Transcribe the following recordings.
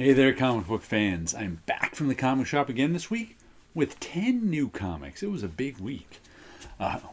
Hey there, comic book fans. I'm back from the comic shop again this week with 10 new comics. It was a big week.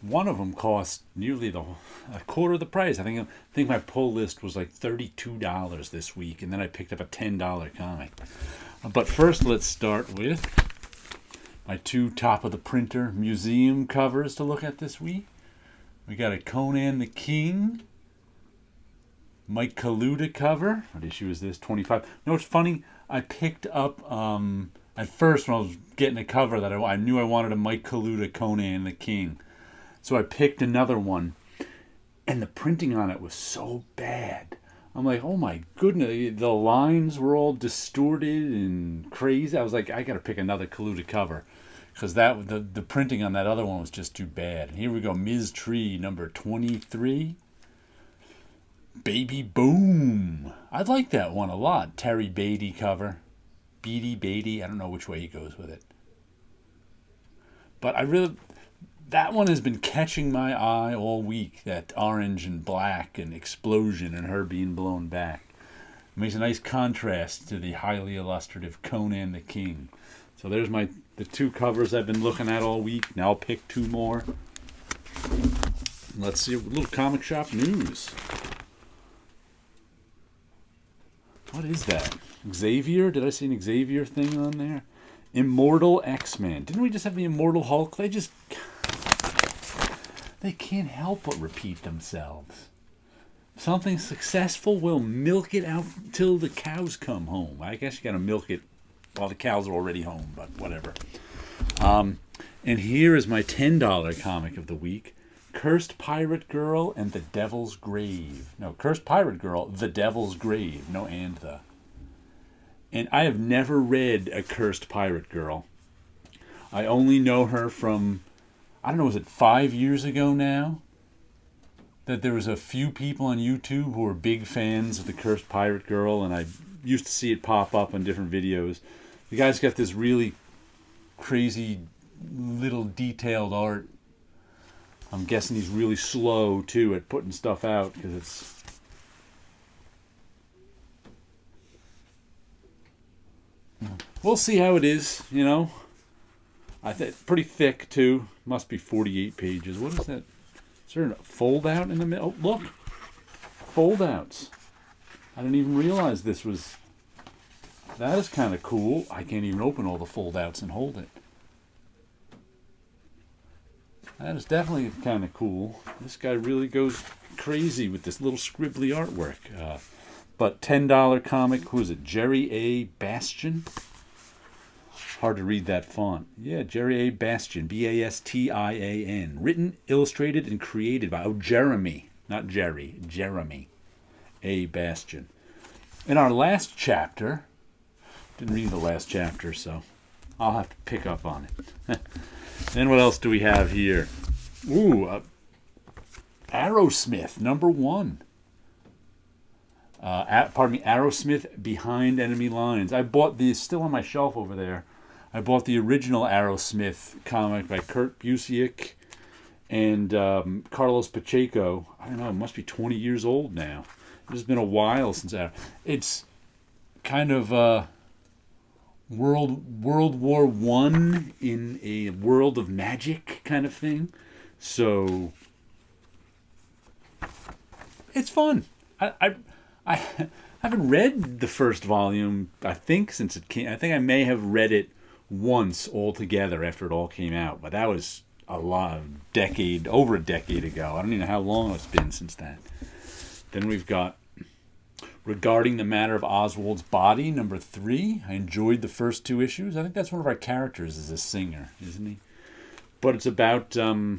One of them cost nearly a quarter of the price. I think my pull list was like $32 this week, and then I picked up a $10 comic. But first, let's start with my two top of the printer museum covers to look at this week. We got a Conan the King Mike Kaluta cover. What issue is this? 25. You know what's funny? I picked up, at first when I was getting a cover that I knew I wanted a Mike Kaluta Conan the King. So I picked another one. And the printing on it was so bad. I'm like, oh my goodness. The lines were all distorted and crazy. I was like, I got to pick another Kaluta cover. Because the printing on that other one was just too bad. And here we go. Ms. Tree, number 23. Baby Boom. I like that one a lot. Terry Beatty cover. Beatty. I don't know which way he goes with it. But that one has been catching my eye all week. That orange and black and explosion and her being blown back. It makes a nice contrast to the highly illustrative Conan the King. So there's the two covers I've been looking at all week. Now I'll pick two more. Let's see a little comic shop news. What is that? Xavier? Did I see an Xavier thing on there? Immortal X-Men. Didn't we just have the Immortal Hulk? They can't help but repeat themselves. Something successful will milk it out till the cows come home. I guess you gotta milk it while the cows are already home, but whatever. And here is my $10 comic of the week. Cursed Pirate Girl and the Devil's Grave. No, Cursed Pirate Girl, the Devil's Grave. No, and the. And I have never read a Cursed Pirate Girl. I only know her from, I don't know, was it 5 years ago now? That there was a few people on YouTube who were big fans of the Cursed Pirate Girl, and I used to see it pop up on different videos. The guy's got this really crazy little detailed art. I'm guessing he's really slow, too, at putting stuff out, because it's... We'll see how it is, you know. Pretty thick, too. Must be 48 pages. What is that? Is there a fold-out in the middle? Oh, look! Fold-outs. I didn't even realize this was... That is kind of cool. I can't even open all the fold-outs and hold it. That is definitely kind of cool. This guy really goes crazy with this little scribbly artwork. But $10 comic, who is it? Jerry A. Bastian? Hard to read that font. Yeah, Jerry A. Bastian. Bastian. Written, illustrated, and created by, Jeremy. Not Jerry. Jeremy A. Bastian. In our last chapter, didn't read the last chapter, so I'll have to pick up on it. Then what else do we have here? Aerosmith, number 1. Aerosmith Behind Enemy Lines. I bought these, still on my shelf over there. I bought the original Aerosmith comic by Kurt Busiek and Carlos Pacheco. I don't know, it must be 20 years old now. It's been a while since it's kind of... World War I in a world of magic kind of thing. So it's fun. I haven't read the first volume, I think, since it came. I think I may have read it once altogether after it all came out, but that was over a decade ago. I don't even know how long it's been since that. Then we've got Regarding the Matter of Oswald's Body, number 3. I enjoyed the first 2 issues. I think that's one of our characters is a singer, isn't he? But it's about the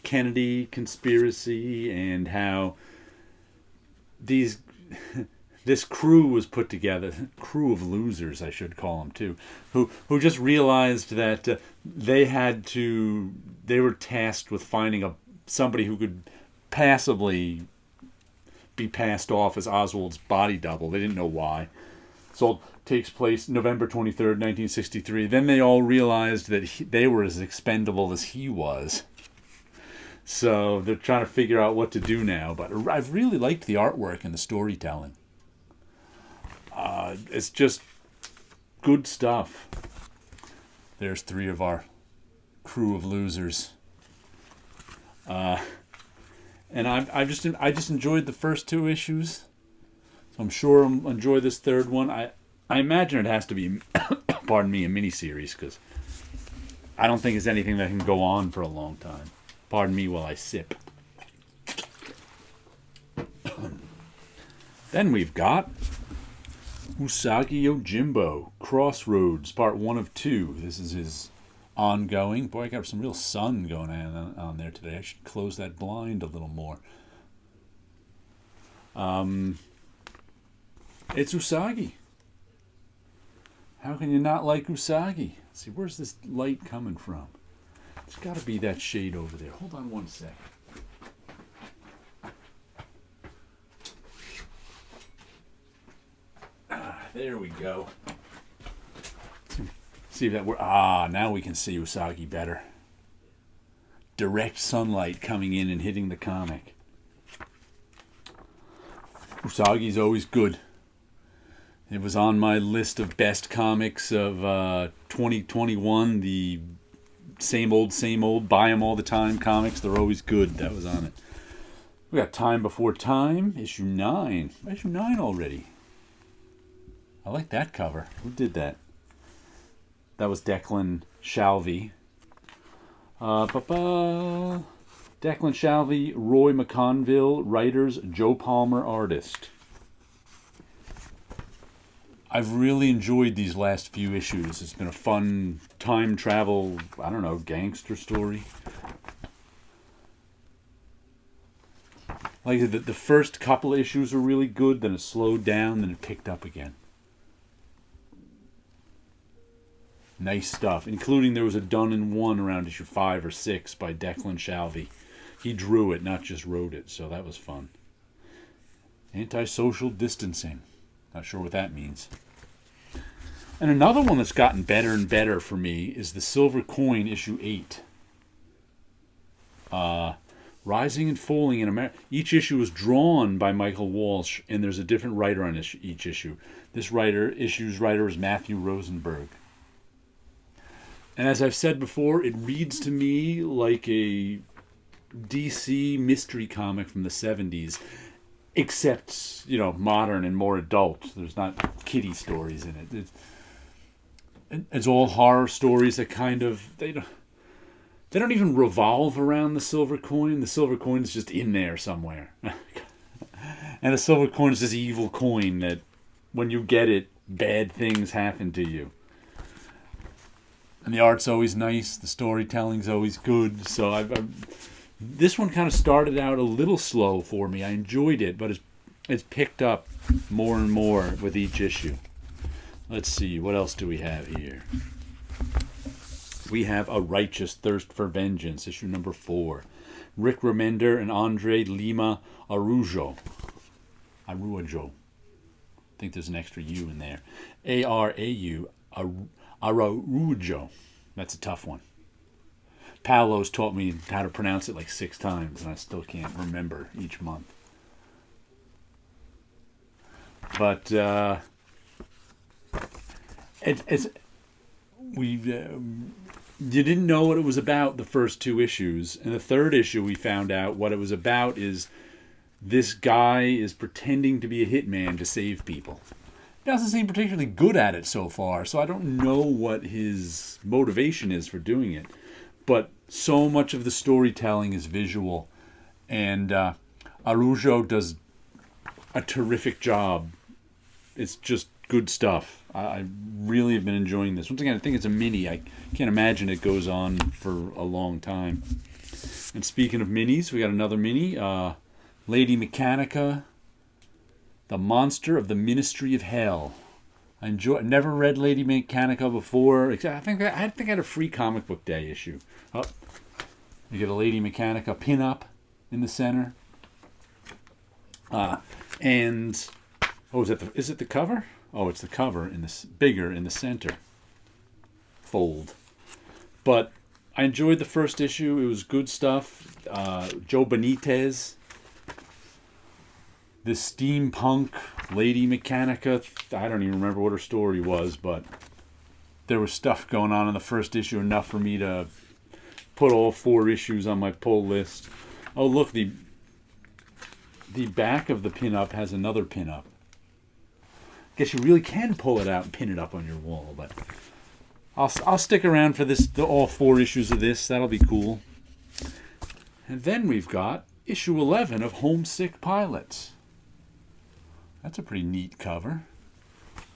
Kennedy conspiracy and how this crew was put together, crew of losers, I should call them too, who just realized that they were tasked with finding somebody who could passably be passed off as Oswald's body double. They didn't know why. So it takes place November 23rd, 1963. Then they all realized that they were as expendable as he was. So they're trying to figure out what to do now. But I've really liked the artwork and the storytelling. It's just good stuff. There's 3 of our crew of losers. And I just enjoyed the first 2 issues. So I'm sure I'll enjoy this 3rd one. I imagine it has to be, pardon me, a miniseries, because I don't think it's anything that can go on for a long time. Pardon me while I sip. Then we've got Usagi Yojimbo, Crossroads, part 1 of 2. This is his ongoing. Boy, I got some real sun going on there today. I should close that blind a little more. It's Usagi. How can you not like Usagi? Let's see, where's this light coming from? It's got to be that shade over there. Hold on one sec. There we go. See if that works. Now we can see Usagi better. Direct sunlight coming in and hitting the comic. Usagi's always good. It was on my list of best comics of 2021. The same old, buy them all the time comics. They're always good. That was on it. We got Time Before Time, issue 9. Issue 9 already. I like that cover. Who did that? That was Declan Shalvey. Declan Shalvey, Roy McConville, writers, Joe Palmer, artist. I've really enjoyed these last few issues. It's been a fun time travel, I don't know, gangster story. Like the first couple of issues were really good, then it slowed down, then it picked up again. Nice stuff, including there was a done-in-one around issue 5 or 6 by Declan Shalvey. He drew it, not just wrote it, so that was fun. Antisocial distancing. Not sure what that means. And another one that's gotten better and better for me is the Silver Coin, issue 8. Rising and Falling in America. Each issue is drawn by Michael Walsh, and there's a different writer on each issue. This issue's writer is Matthew Rosenberg. And as I've said before, it reads to me like a DC mystery comic from the 70s, except, modern and more adult. There's not kiddie stories in it. It's all horror stories that kind of, they don't even revolve around the silver coin. The silver coin is just in there somewhere. And the silver coin is this evil coin that when you get it, bad things happen to you. And the art's always nice. The storytelling's always good. So this one kind of started out a little slow for me. I enjoyed it, but it's picked up more and more with each issue. Let's see, what else do we have here? We have A Righteous Thirst for Vengeance, issue number 4. Rick Remender and Andre Lima Araujo. I think there's an extra U in there. A-R-A-U, Araujo. That's a tough one. Paolo's taught me how to pronounce it like 6 times, and I still can't remember each month. But you didn't know what it was about the first 2 issues, and the 3rd issue we found out what it was about is this guy is pretending to be a hitman to save people. He doesn't seem particularly good at it so far, so I don't know what his motivation is for doing it. But so much of the storytelling is visual, and Araujo does a terrific job. It's just good stuff. I really have been enjoying this. Once again, I think it's a mini. I can't imagine it goes on for a long time. And speaking of minis, we got another mini. Lady Mechanica, The Monster of the Ministry of Hell. I never read Lady Mechanica before. I think I had a free comic book day issue. Oh, you get a Lady Mechanica pin-up in the center. And is it the cover? Oh, it's the cover bigger in the center fold. But I enjoyed the first issue. It was good stuff. Joe Benitez. this steampunk lady mechanica. I don't even remember what her story was, but there was stuff going on in the first issue, enough for me to put all 4 issues on my pull list. Oh, look, the back of the pinup has another pinup. Guess you really can pull it out and pin it up on your wall, but I'll stick around for all 4 issues of this. That'll be cool. And then we've got issue 11 of Homesick Pilots. That's a pretty neat cover.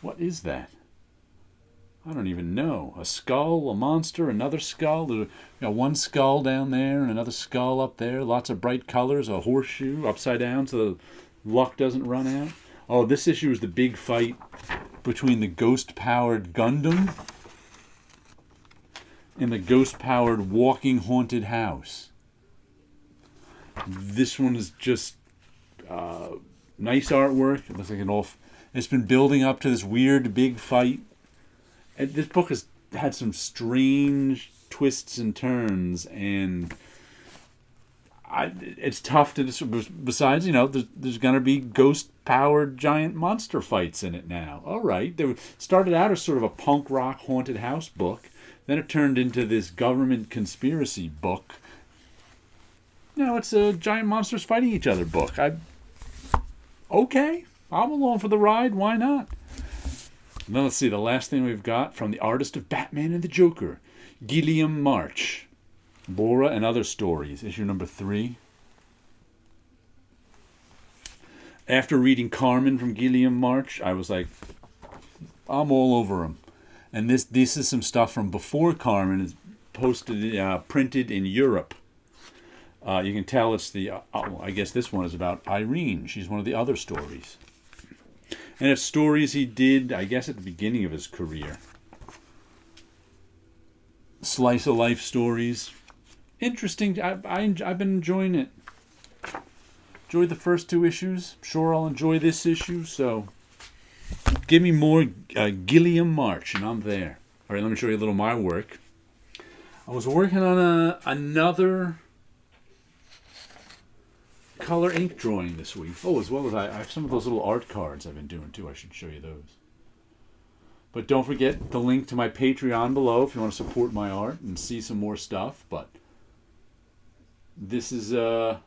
What is that? I don't even know. A skull, a monster, another skull. There's one skull down there and another skull up there. Lots of bright colors. A horseshoe upside down so the luck doesn't run out. Oh, this issue is the big fight between the ghost-powered Gundam and the ghost-powered walking haunted house. This one is just nice artwork. It looks like it's been building up to this weird big fight. And this book has had some strange twists and turns, and it's tough to. Besides, there's going to be ghost-powered giant monster fights in it now. All right, they started out as sort of a punk rock haunted house book, then it turned into this government conspiracy book. Now it's a giant monsters fighting each other book. Okay, I'm along for the ride. Why not? And then let's see, the last thing we've got from the artist of Batman and the Joker, Gilliam March. Bora and Other Stories, issue number 3. After reading Carmen from Gilliam March, I was like, I'm all over him. And this is some stuff from before Carmen is printed in Europe. You can tell it's I guess this one is about Irene. She's one of the other stories. And it's stories he did, I guess, at the beginning of his career. Slice of life stories. Interesting. I've been enjoying it. Enjoyed the first 2 issues. Sure, I'll enjoy this issue. So, give me more Gilliam March, and I'm there. All right, let me show you a little of my work. I was working on another color ink drawing this week. Oh, as well as I have some of those little art cards I've been doing too. I should show you those. But don't forget the link to my Patreon below if you want to support my art and see some more stuff. But this is I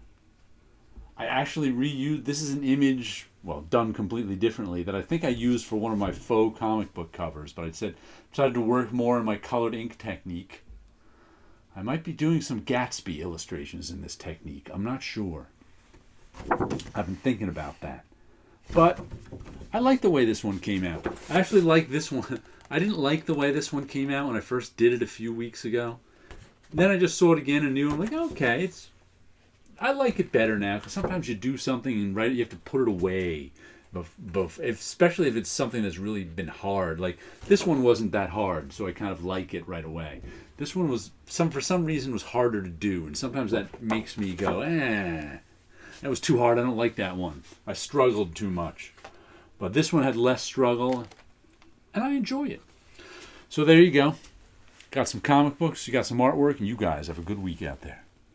actually reused. This is an image, well, done completely differently, that I think I used for one of my faux comic book covers. But I decided to work more on my colored ink technique. I might be doing some Gatsby illustrations in this technique. I'm not sure. I've been thinking about that. But I like the way this one came out. I actually like this one. I didn't like the way this one came out when I first did it a few weeks ago. Then I just saw it again anew. I'm like, okay, I like it better now. Because sometimes you do something and you have to put it away. Especially if it's something that's really been hard. Like, this one wasn't that hard, so I kind of like it right away. This one was, for some reason, was harder to do. And sometimes that makes me go, that was too hard. I don't like that one. I struggled too much. But this one had less struggle, and I enjoy it. So there you go. Got some comic books, you got some artwork, and you guys have a good week out there.